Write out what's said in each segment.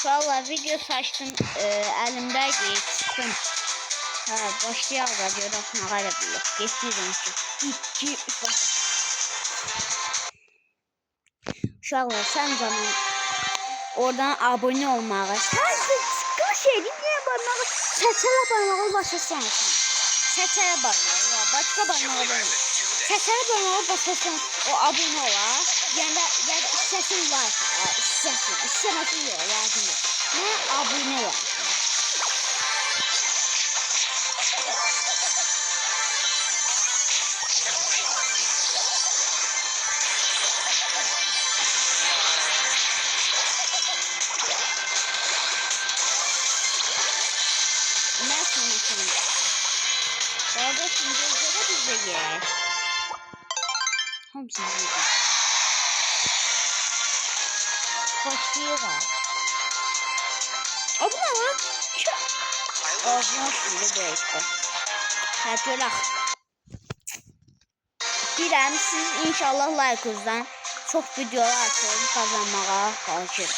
Vallahi video saçtım elimdeydi çıktım. Ha başlayalım da görək nə qədər bilir. Geçiyorum ki. 2 3 başla. Uşaqlar sen zaman oradan abone olmağı. Sen sıkı şey niye barmağı seçələ barmağı başlasan. Seçələ barmağı başka barmağı değil. Seçələ barmağı başlasan o abone ola. Yani istesin like istemesin yok lazım yok. Ne abone var. Orada simgezlere bize gerek. Tam simgezlere. Başlıyorlar. Ama lan. Ağzına şöyle bıraktı. Hatırlak. Biləm siz inşallah like-ınızdan çok videolar atın kazanmağa çalışırım.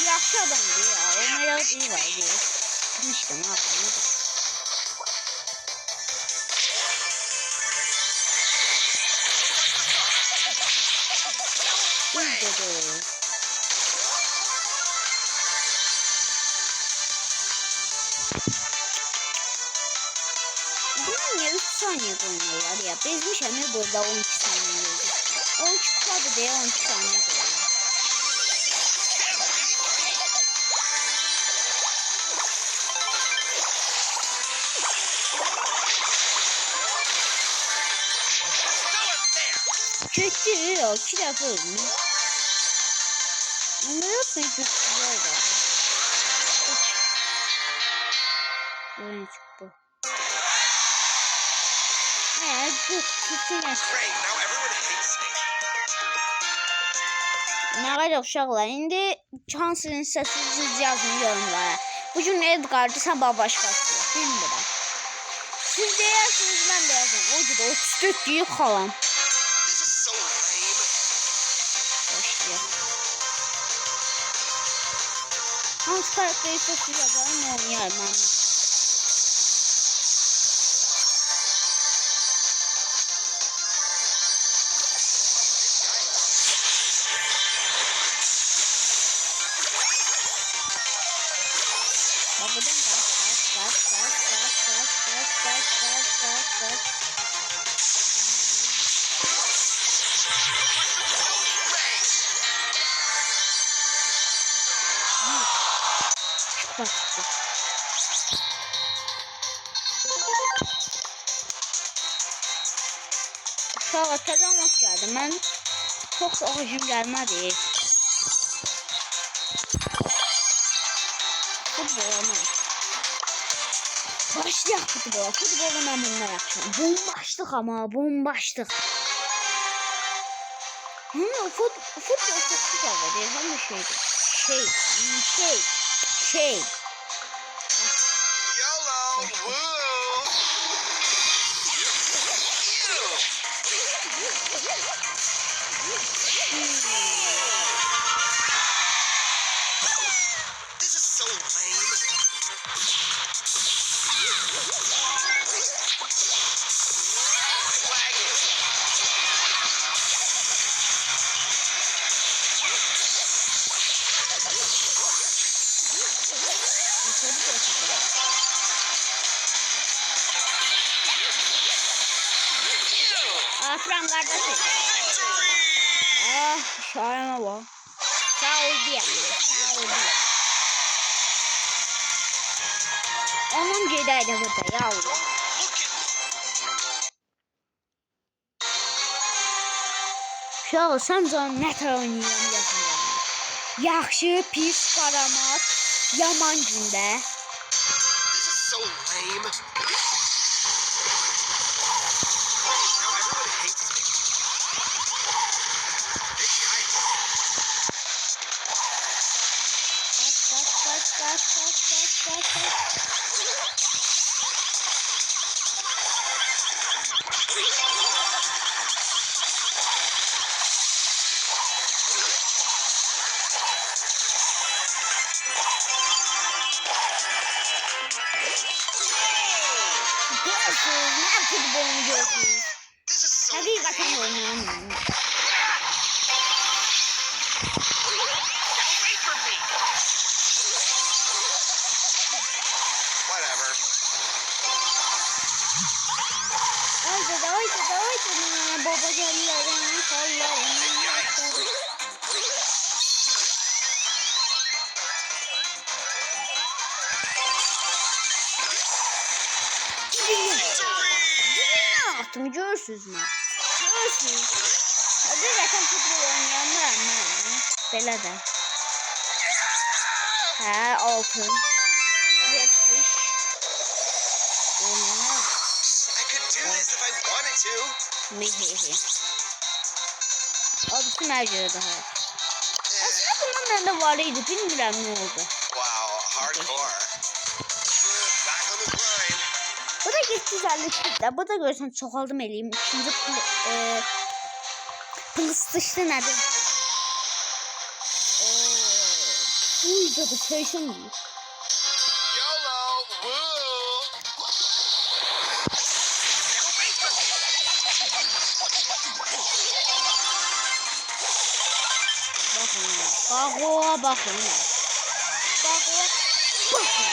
Yaxşı adamdır ya. Olmaya değil var diyor. İşte ne yapalım. Dedi. Bunlar niye 3 saniye oynuyorlar ya? Bezmiş mi burada 12 saniye oldu. 12 kupadı diye 12 saniye oynuyorlar. Kötü ya, 2 defa ölmüş. Ne yapmayı kötüler de. Oyun çıktı. Bu kötü yaş. Ne kadar uşaqlar, indi hansının səsiniz yazın yorumlara. Bugün Edgar'da sabah başqası. Bilmirəm. Siz deyirsiniz, mən də yazın. O da 34 deyib xalam. Hangi karakteri çok yazarım oynayarım ben. Buradan bak. Uşağa kazanmak geldi. Ben çok hoşum gelmedi. Futbol ama. Başlayaq futbola. Futbola mən bununla yapacağım. Bombaşdıq ama bombaşdıq. Futbol çok güzel değil. Hem de şey. YOLO! Woo! This is so lame. Afran kardeşim. Şahane bu. Saudi yani. Saudi. Onun gedəydi burada yavrum. Uşağı sən canım nə tər oynayıram yazın. Yaxşı, pis, qaramat, yaman gündə. This is so lame. futbol oynuyorsunuz. This is so Hakikaten lame. oynayamıyorum. Get away from me. Whatever. Haydi. Babacanların kollarını. Ne yaptım görürsünüz mü? Görürsünüz. Hakikaten futbol oynayanlar mı? Belə də. Hə, altın. Yetmiş. Oynayan. I could do this if I wanted to. Mihihi. Abisi məcələ daha. Aslında bunun məndə var idi. Bilmirəm nə oldu. Wow, hardcore. Back on the grind. Bu da 752'de. Bu da görürsen çoxaldım eləyim. İkinci PlayStation nədir? Bu videoda söyləşəm deyil. YOLO. Woo. Get away from me. Bakın. Bakın.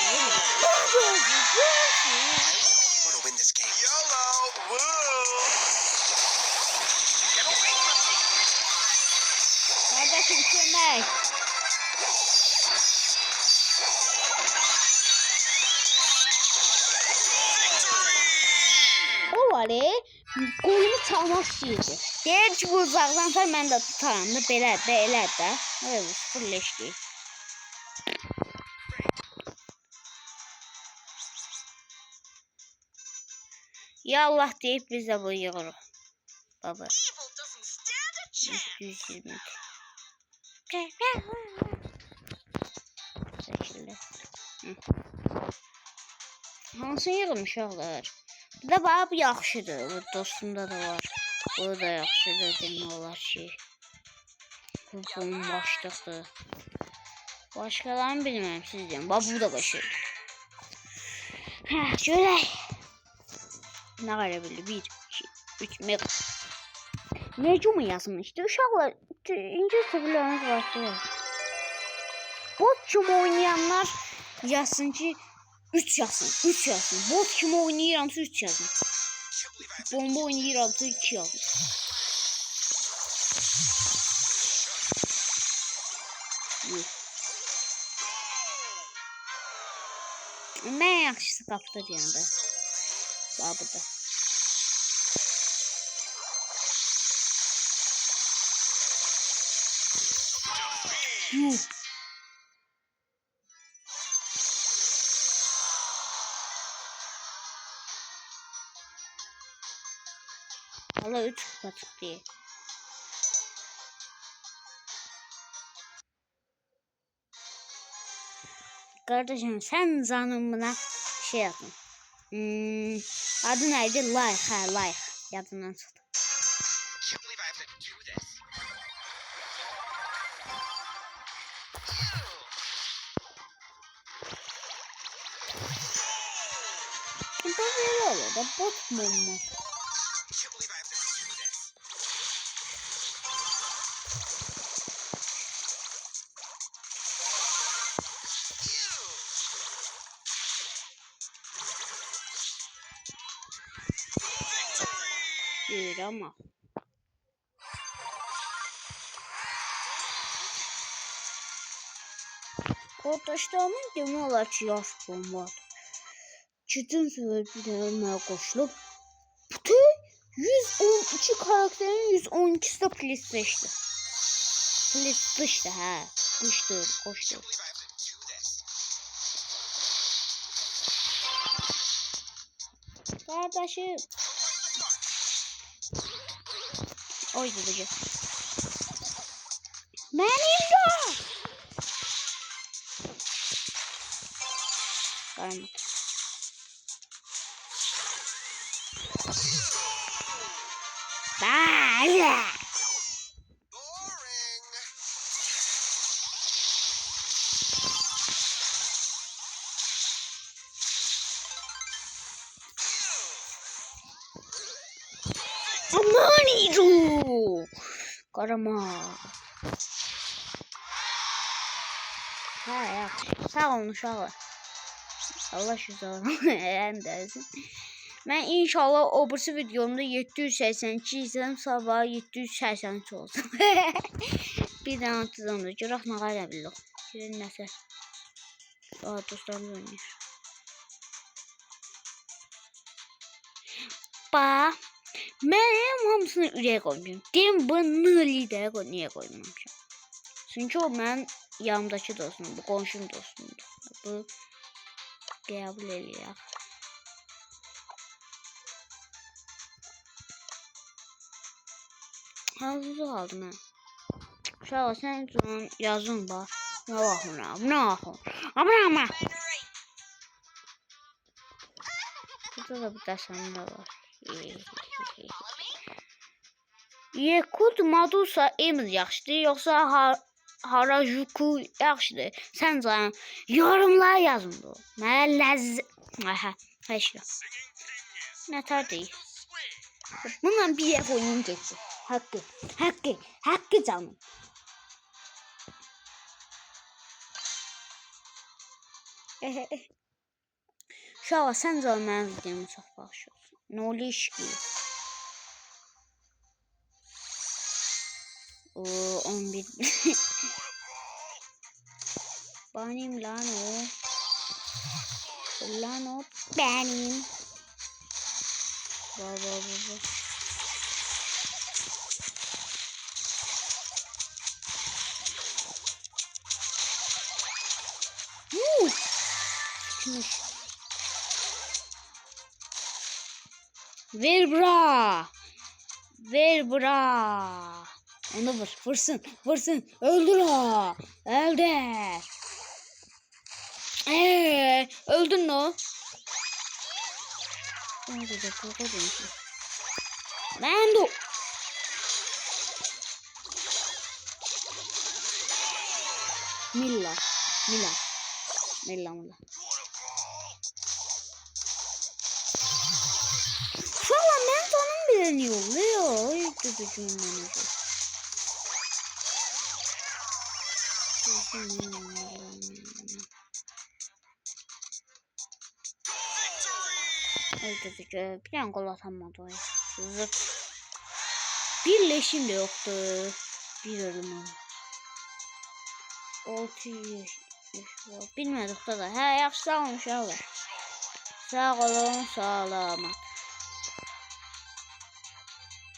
You want to win this game. YOLO. Woo. Get away from me. Kardeşim kömək. Victory. O var golümü çalmaq istəyirdi. Deyir ki bu uzaqdan sonra mən də tutaram da belə də. Evet, fullleşdi. Ya Allah deyip biz de bu yığırıq. Baba. 120. Şekilde. Hansı yığılmış ağlar? Bir de bana bu yaxşıdır. Bu dostumda da var. Bu da yaxşıdır demək olar ki. Bu bombaşlıqdır. Başkalarını bilmem siz deyin. Bak bu da başarılı. Görək. Ne kadar bildi? 1, 2, 3 mega. Mecmu yazmıştı. Uşaqlar İngilizce biləniz vardı. Bot kimi oynayanlar yazsın ki 3 yazsın. 3 yazsın. Bot kimi oynayıramsa 3 yazsın. Bomba oynayıramsa 2 yazsın. Mən yaxşısı qapıda deyəndə. Babıda. Valla 3 kupa çıktı. Kardeşim sen zanımına şey yapın. Adı neydi? Like. Like. Yadından çıktı. Bu böyle olur da bot mu? Değil ama. Kardeşlerimin demək olar ki, yaş bombadır. Cidden sebeplerine koşulup bütün 112 karakterin 112'si de PlayStation. PlayStation ha. Koştu. Kardeşim. Oy dedece. Benim de. Karma. Bye. Amanico. Qarama. Ha ya. Sağ olun uşaqlar. Allah şüzar. Əndəsin. Mən inşallah o birisi videomda 782 izləyəm, sabah 783 olsun. Bir dənə atacağım da görək nə qədər bilək. Görək nəsə. Dostlarımız oynayır. Bax. Mən hamısını ürəyə qoymuşum. Deyim bunu liderə niyə qoymamışam? Çünki o mənim yanımdakı dostumdur, bu qonşum dostumdur. Bu qəbul eləyək. Hazır aldım mən. Uşaq sən üçün yazın bax. Nə baxıram, nə baxım. Amma. Burada da bir dəsənlə var. Yekut Madusa Emil yaxşıdır, yoxsa Harajuku yaxşıdır? Səncə yorumlara yazın bu. Mənə ləzzət. Aha, heç nə. Nətər deyil. Bununla bir dəfə oyun geçsin. Haqqı canım. Uşaqlar, səncə mənim videomu çox baxışıyorsun. Nə oluyor ki? O 11. Benim lan o. Lan o benim. Baba. Çıkmış. Ver bra. Onu vursun. Öldür ha. Öldür. Öldün o. Ben de. Milla. Valla ben canım birini yolluyor. Hiç tutucuyum ben o. Bir an gol atamadı o ya. Zırt. Bir leşim de yoktu. Bir ölüm oldu. 6 yaş var. Bilmedik da. Hə, yaxşı sağ olun uşaqlar. Sağ olun, salamat.